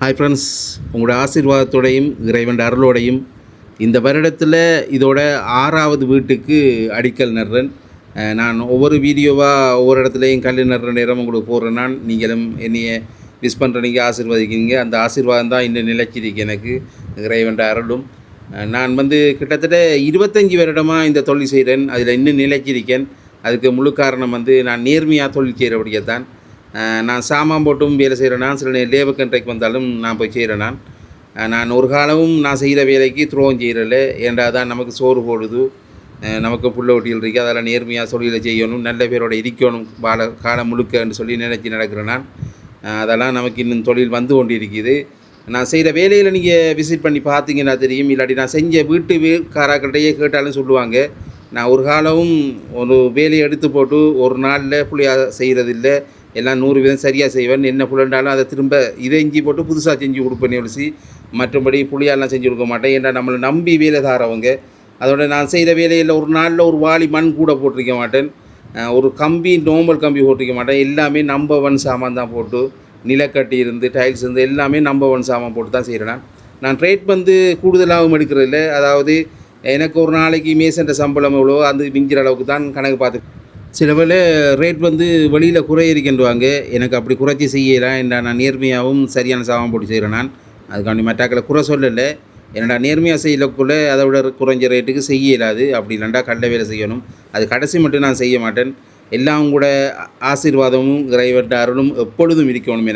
Hi friends, உங்களோட ஆசீர்வாதத்தோடையும் இறைவன் அருளோடையும் இந்த வருடத்தில் இதோட 6வது வீட்டுக்கு அடிக்கல் நடுறேன். நான் ஒவ்வொரு வீடியோவாக ஒவ்வொரு இடத்துலையும் கல் நடுற நேரம் உங்களுக்கு போடுறேன். நீங்களும் என்னைய மிஸ் பண்ணுறீங்க, ஆசீர்வதிக்கிறீங்க. அந்த ஆசீர்வாதம் தான் இன்னும் நிலைச்சிருக்கு எனக்கு, இறைவன் அருளும். நான் கிட்டத்தட்ட 25 வருடமாக இந்த தொழில் செய்கிறேன். அதில் இன்னும் நிலைச்சிருக்கேன். அதுக்கு முழு காரணம் நான் நேர்மையாக தொழில் செய்கிறபடியே தான். நான் சாமான் போட்டும் வேலை செய்கிறேன்னா, சில லேபர் கண்ட்ராக்ட் வந்தாலும் நான் போய் செய்கிறேன். நான் ஒரு காலமும் நான் செய்கிற வேலைக்கு துரோகம் செய்கிறல. ஏண்டா தான் நமக்கு சோறு போடுது, நமக்கு புள்ள ஒட்டிகள் இருக்குது. அதெல்லாம் நேர்மையாக தொழிலை செய்யணும், நல்ல பேரோட இருக்கணும் காலம் முழுக்கன்னு சொல்லி நினச்சி நடக்கிறேன் நான். அதெல்லாம் நமக்கு இன்னும் தொழில் வந்து கொண்டு இருக்குது. நான் செய்கிற வேலையில் நீங்கள் விசிட் பண்ணி பார்த்தீங்கன்னா தெரியும். இல்லாட்டி நான் செஞ்ச வீட்டு காராக்கிட்டையே கேட்டாலும் சொல்லுவாங்க, நான் ஒரு காலமும் ஒரு வேலையை எடுத்து போட்டு ஒரு நாளில் புள்ளியாக செய்கிறதில்லை. எல்லாம் 100% சரியாக செய்வேன். என்ன புலண்டாலும் அதை திரும்ப இதை இஞ்சி போட்டு புதுசாக செஞ்சு கொடுப்பேன் ஒழிச்சு மற்றபடி புளியாலாம் செஞ்சு கொடுக்க மாட்டேன். ஏன்னா நம்மளை நம்பி வேலை தாரவங்க. அதோட நான் செய்கிற வேலையில் ஒரு நாளில் ஒரு வாளி மண் கூட போட்டிருக்க மாட்டேன். ஒரு கம்பி நார்மல் கம்பி போட்டிருக்க மாட்டேன். எல்லாமே நம்பர் 1 சாமான் தான் போட்டு, நிலக்கட்டி இருந்து டைல்ஸ் இருந்து எல்லாமே நம்பர் 1 சாமான் போட்டு தான் செய்கிறேன். நான் ரேட் கூடுதலாகவும் எடுக்கிறதில்ல. அதாவது எனக்கு ஒரு நாளைக்கு மேசன்ற சம்பளம் எவ்வளோ அது மிஞ்சிற அளவுக்கு தான் கணக்கு பார்த்து. சில வேளை ரேட் வெளியில் குறையிருக்கின்றாங்க. எனக்கு அப்படி குறைச்சி செய்யலாம். என்ன நான் நேர்மையாகவும் சரியான சாமான் போட்டு செய்கிறேன். நான் அதுக்காண்டி மட்டாக்களை குறை சொல்லலை. என்னடா நேர்மையாக செய்யக்குள்ளே அதை விட குறைஞ்ச ரேட்டுக்கு செய்ய இயலாது. அப்படி இல்லைண்டா கடலை வேலை செய்யணும். அது கடைசி மட்டும் நான் செய்ய மாட்டேன். எல்லாம் கூட ஆசீர்வாதமும் இறைவன் அருளும் எப்பொழுதும் இருக்கணும்.